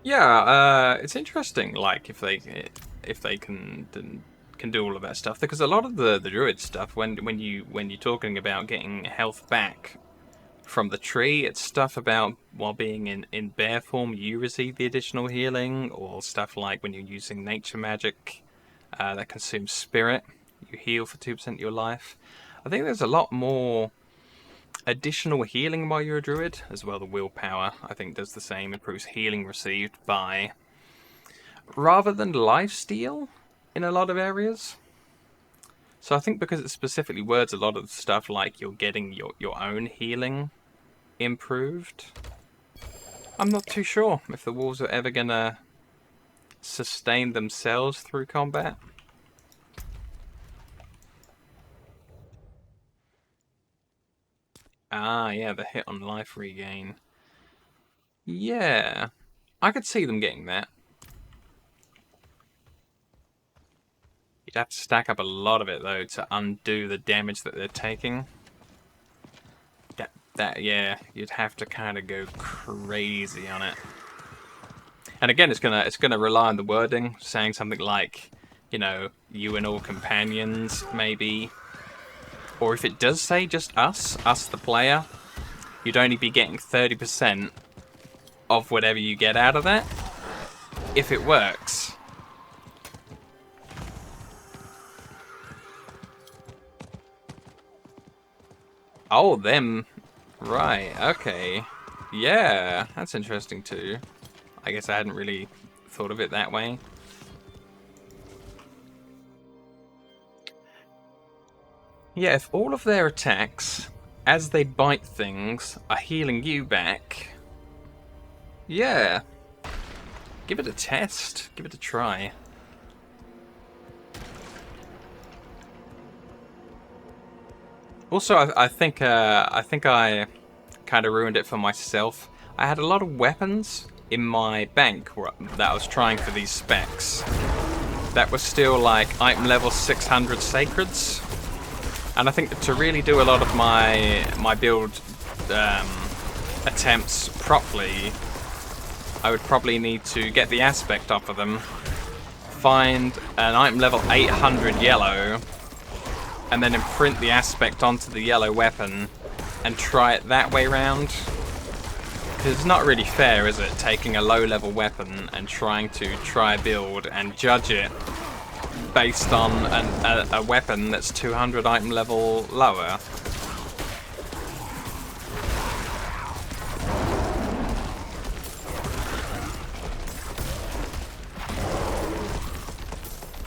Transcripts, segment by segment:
Yeah, it's interesting. Like if they can do all of that stuff, because a lot of the druid stuff, when you're talking about getting health back from the tree, it's stuff about while being in bear form you receive the additional healing, or stuff like when you're using nature magic that consumes spirit, you heal for 2% of your life. I think there's a lot more additional healing while you're a druid as well. The willpower, I think, does the same, improves healing received by, rather than lifesteal in a lot of areas. So I think because it specifically words a lot of the stuff like you're getting your own healing improved. I'm not too sure if the wolves are ever gonna sustain themselves through combat. Ah, yeah, the hit on life regain. Yeah, I could see them getting that. You'd have to stack up a lot of it, though, to undo the damage that they're taking. Yeah, you'd have to kind of go crazy on it. And again, it's gonna rely on the wording, saying something like, you know, you and all companions, maybe. Or if it does say just us the player, you'd only be getting 30% of whatever you get out of that, if it works. Oh, them. Right, okay. Yeah, that's interesting too. I guess I hadn't really thought of it that way. Yeah, if all of their attacks, as they bite things, are healing you back, yeah. Give it a test. Give it a try. Also, I think I kind of ruined it for myself. I had a lot of weapons in my bank that I was trying for these specs that was still like item level 600 sacreds, and I think to really do a lot of my build attempts properly, I would probably need to get the aspect off of them, find an item level 800 yellow, and then imprint the aspect onto the yellow weapon and try it that way round. Because it's not really fair, is it, taking a low level weapon and trying to try build and judge it based on a weapon that's 200 item level lower.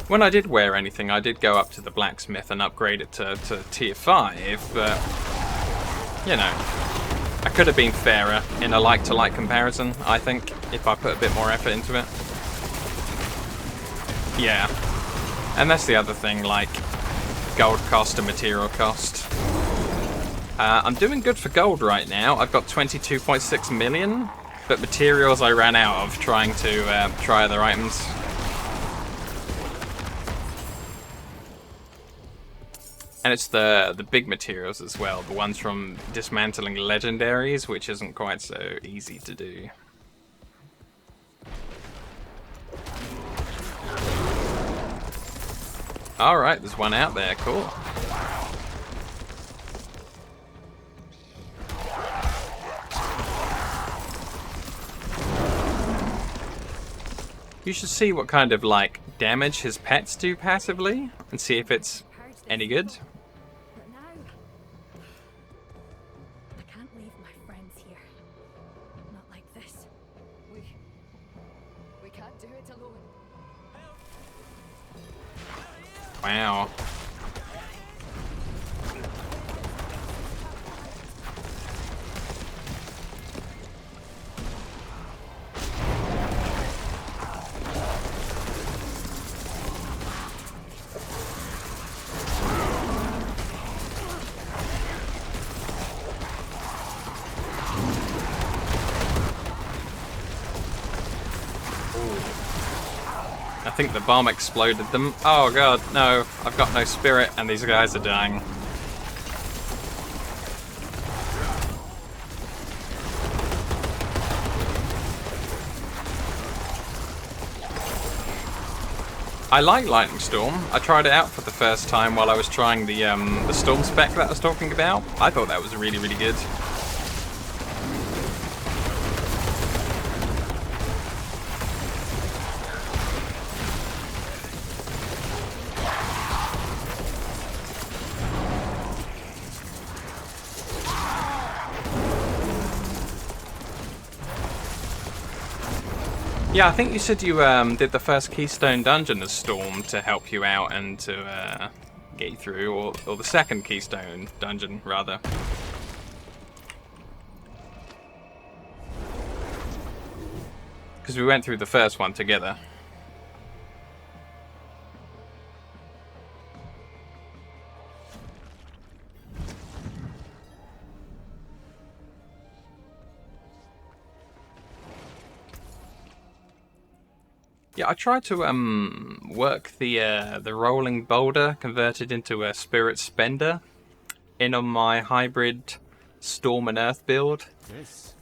When I did wear anything, I did go up to the blacksmith and upgrade it to tier 5, but, you know, I could have been fairer in a like-to-like comparison, I think, if I put a bit more effort into it. Yeah. And that's the other thing, like, gold cost and material cost. I'm doing good for gold right now. I've got 22.6 million, but materials I ran out of trying to try other items. And it's the big materials as well, the ones from dismantling legendaries, which isn't quite so easy to do. Alright, there's one out there, cool. You should see what kind of, like, damage his pets do passively, and see if it's any good. Wow. I think the bomb exploded them. Oh god, no. I've got no spirit and these guys are dying. I like Lightning Storm. I tried it out for the first time while I was trying the Storm spec that I was talking about. I thought that was really, really good. Yeah, I think you said you did the first Keystone Dungeon as Storm to help you out and to get you through, or the second Keystone Dungeon, rather. Because we went through the first one together. Yeah, I tried to work the rolling boulder converted into a spirit spender in on my hybrid Storm and Earth build. Yes.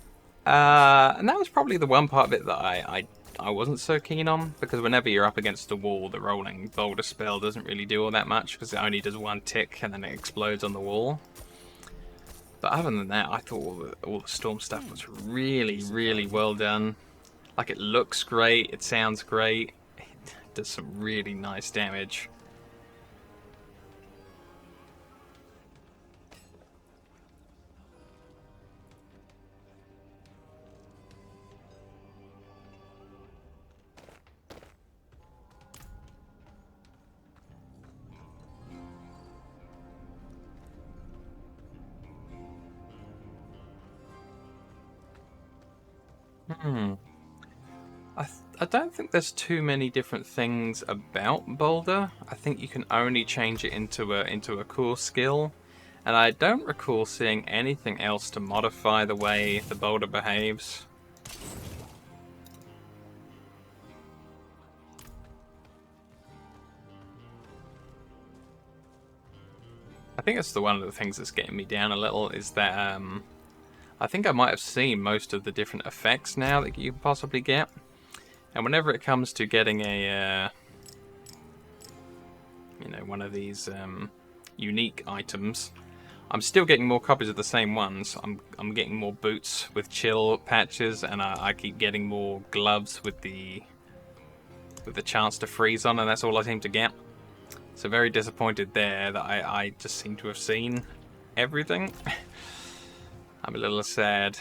And that was probably the one part of it that I wasn't so keen on, because whenever you're up against a wall, the rolling boulder spell doesn't really do all that much, because it only does one tick and then it explodes on the wall. But other than that, I thought all the Storm stuff was really, really well done. Like, it looks great, it sounds great, it does some really nice damage. I don't think there's too many different things about Boulder. I think you can only change it into a cool skill, and I don't recall seeing anything else to modify the way the Boulder behaves. I think that's one of the things that's getting me down a little, is that I think I might have seen most of the different effects now that you can possibly get. And whenever it comes to getting a, you know, one of these unique items, I'm still getting more copies of the same ones. I'm getting more boots with chill patches, and I keep getting more gloves with the chance to freeze on, and that's all I seem to get. So very disappointed there that I just seem to have seen everything. I'm a little sad.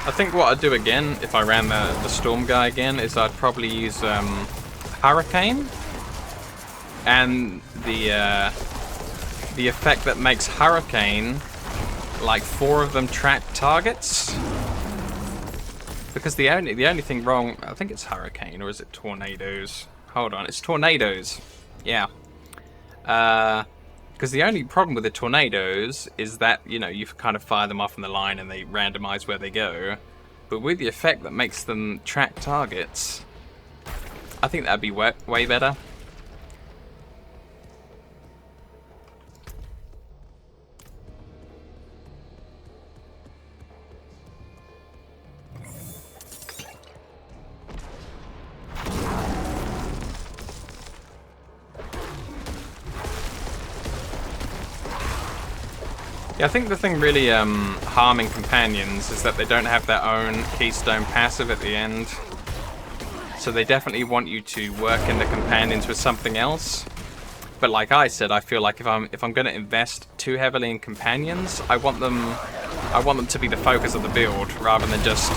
I think what I'd do again, if I ran the Storm guy again, is I'd probably use Hurricane, and the effect that makes Hurricane, like 4 of them track targets. Because the only thing wrong, I think it's Hurricane, or is it Tornadoes? Hold on, it's Tornadoes. Yeah. Because the only problem with the Tornadoes is that, you know, you kind of fire them off in the line and they randomize where they go. But with the effect that makes them track targets, I think that'd be way better. Yeah, I think the thing really harming companions is that they don't have their own keystone passive at the end. So they definitely want you to work in the companions with something else. But like I said, I feel like if I'm going to invest too heavily in companions, I want them to be the focus of the build rather than just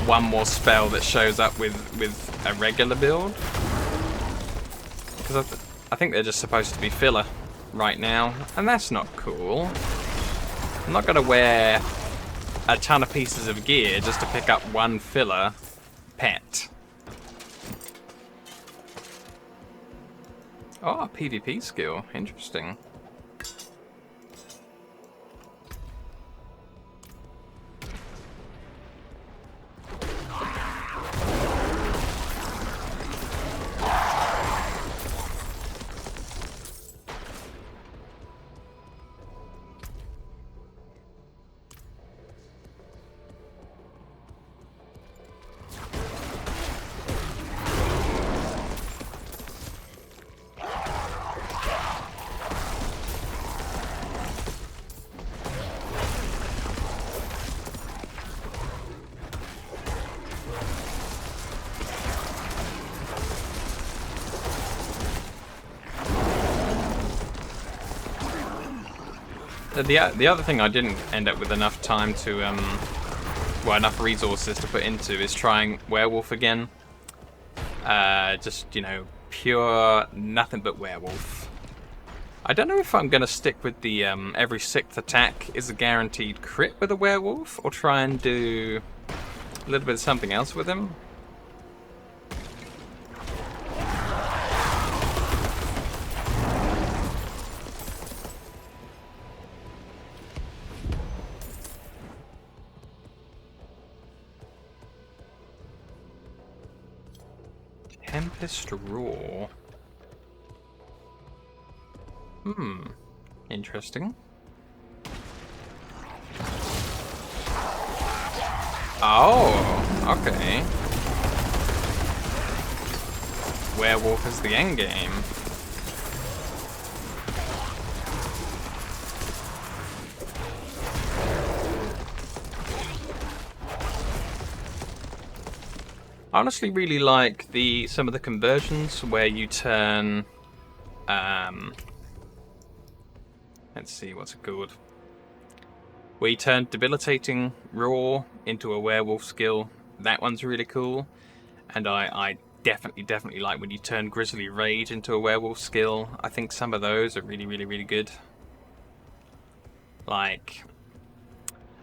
one more spell that shows up with a regular build. Because I think they're just supposed to be filler right now, and that's not cool. I'm not going to wear a ton of pieces of gear just to pick up one filler pet. Oh, PvP skill. Interesting. The other thing I didn't end up with enough time to, well, enough resources to put into is trying werewolf again. Just, you know, pure nothing but werewolf. I don't know if I'm going to stick with the every 6th attack is a guaranteed crit with a werewolf, or try and do a little bit of something else with him. Tempest Roar. Interesting. Oh, okay. Werewolf is the endgame. I honestly really like some of the conversions where you turn, let's see, what's it called? Where you turn Debilitating Roar into a werewolf skill. That one's really cool. And I definitely like when you turn Grisly Rage into a werewolf skill. I think some of those are really good. Like,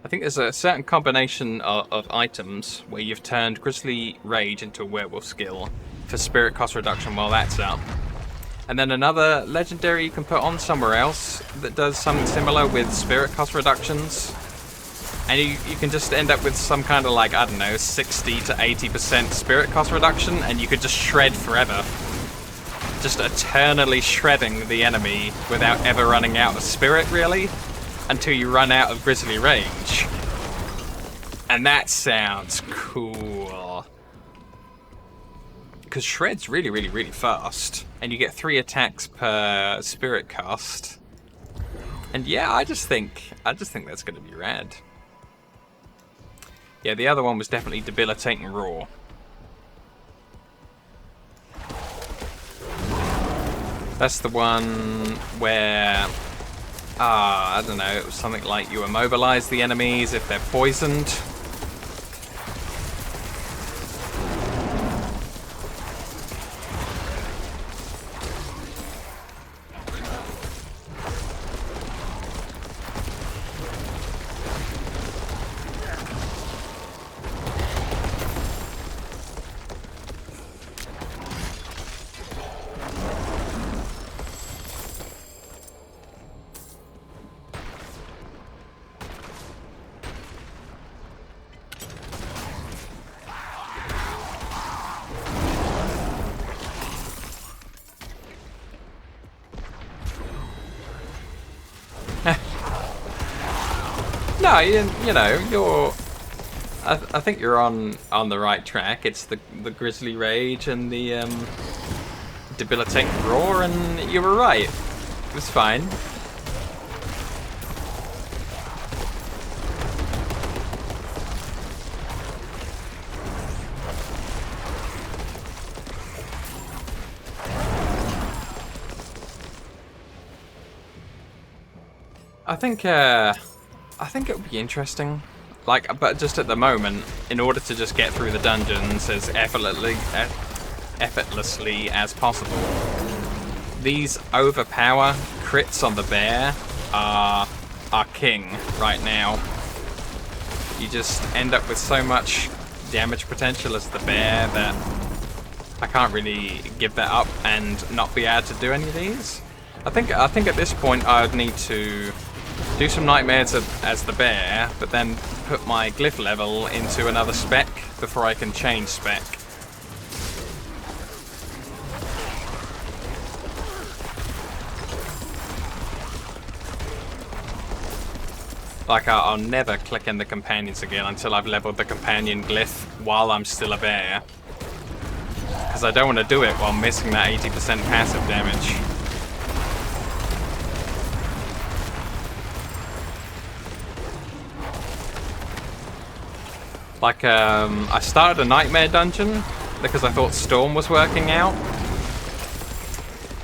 I think there's a certain combination of items where you've turned Grisly Rage into a werewolf skill for spirit cost reduction while that's up. And then another legendary you can put on somewhere else that does something similar with spirit cost reductions. And you can just end up with some kind of, like, I don't know, 60 to 80% spirit cost reduction, and you could just shred forever. Just eternally shredding the enemy without ever running out of spirit, really. Until you run out of Grisly Rage. And that sounds cool. Because Shred's really fast. And you get 3 attacks per spirit cost. And yeah, I just think that's going to be rad. Yeah, the other one was definitely Debilitating Roar. That's the one where... I don't know, it was something like you immobilize the enemies if they're poisoned. No, you know, I think you're on the right track. It's the Grisly Rage and the Debilitating Roar, and you were right. It was fine. I think it would be interesting. Like, but just at the moment, in order to just get through the dungeons as effortlessly as possible, these overpower crits on the bear are king right now. You just end up with so much damage potential as the bear that I can't really give that up and not be able to do any of these. I think at this point I'd need to do some nightmares as the bear, but then put my glyph level into another spec before I can change spec. Like, I'll never click in the companions again until I've leveled the companion glyph while I'm still a bear. Because I don't want to do it while missing that 80% passive damage. Like, I started a nightmare dungeon because I thought Storm was working out.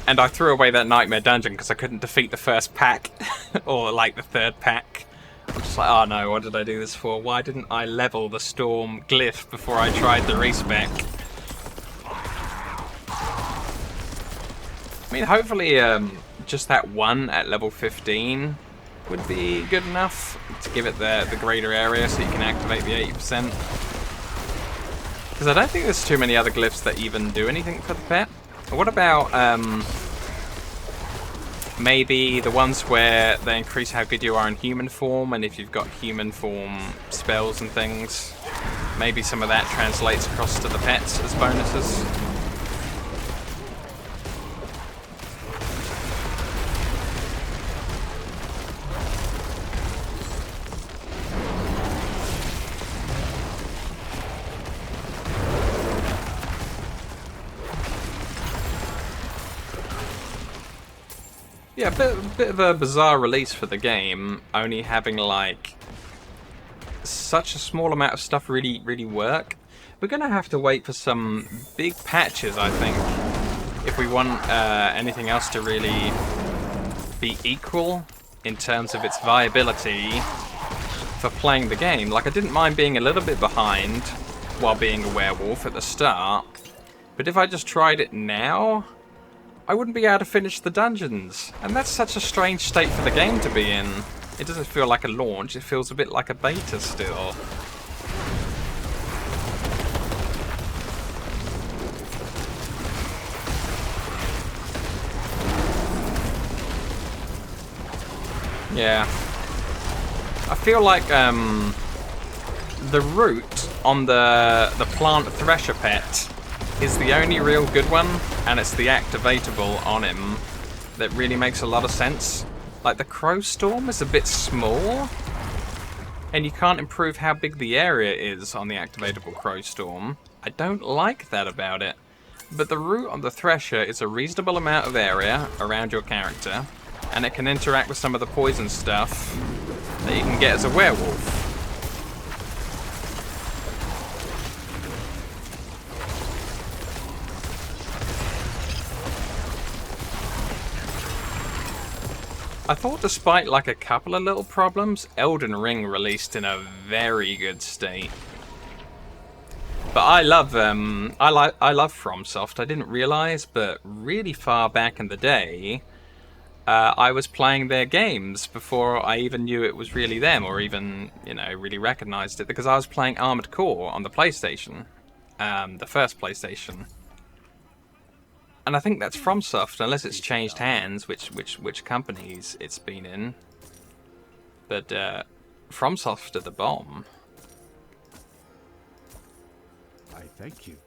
And I threw away that nightmare dungeon because I couldn't defeat the first pack. Or, like, the third pack. I'm just like, oh no, what did I do this for? Why didn't I level the Storm glyph before I tried the respec? I mean, hopefully just that one at level 15 would be good enough to give it the greater area so you can activate the 80%. Because I don't think there's too many other glyphs that even do anything for the pet. What about maybe the ones where they increase how good you are in human form, and if you've got human form spells and things, maybe some of that translates across to the pets as bonuses. Yeah, a bit of a bizarre release for the game, only having like such a small amount of stuff really work. We're gonna have to wait for some big patches, I think, if we want anything else to really be equal in terms of its viability for playing the game. Like, I didn't mind being a little bit behind while being a werewolf at the start, but if I just tried it now, I wouldn't be able to finish the dungeons. And that's such a strange state for the game to be in. It doesn't feel like a launch, it feels a bit like a beta still. Yeah. I feel like the root on the plant thresher pet is the only real good one, and it's the activatable on him that really makes a lot of sense. Like, the crow storm is a bit small, and you can't improve how big the area is on the activatable crow storm. I don't like that about it. But the root on the thresher is a reasonable amount of area around your character, and it can interact with some of the poison stuff that you can get as a werewolf. I thought, despite like a couple of little problems, Elden Ring released in a very good state. But I love FromSoft. I didn't realize, but really far back in the day, I was playing their games before I even knew it was really them, or even, you know, really recognized it, because I was playing Armored Core on the PlayStation, the first PlayStation. And I think that's FromSoft, unless it's changed hands, which companies it's been in. But FromSoft are the bomb. I thank you.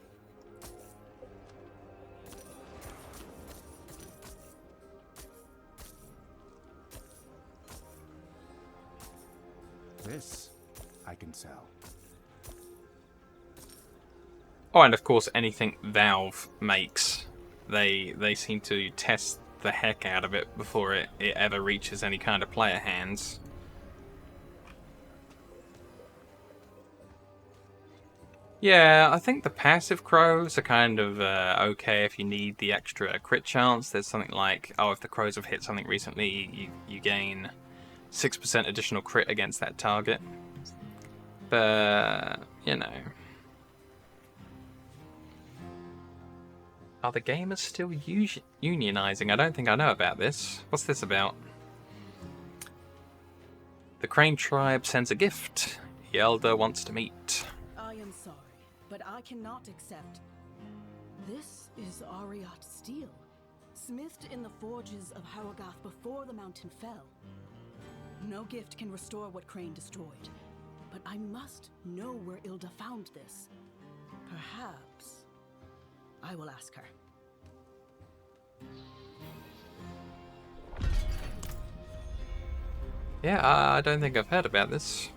This I can sell. Oh, and of course anything Valve makes, they seem to test the heck out of it before it ever reaches any kind of player hands. Yeah, I think the passive crows are kind of okay if you need the extra crit chance. There's something like, oh, if the crows have hit something recently, you gain 6% additional crit against that target. But, you know. Are the gamers still unionizing? I don't think I know about this. What's this about? The Crane tribe sends a gift. The elder wants to meet. I am sorry, but I cannot accept. This is Ariat steel, smithed in the forges of Harrogath before the mountain fell. No gift can restore what Crane destroyed, but I must know where Ilda found this. Perhaps I will ask her. Yeah, I don't think I've heard about this.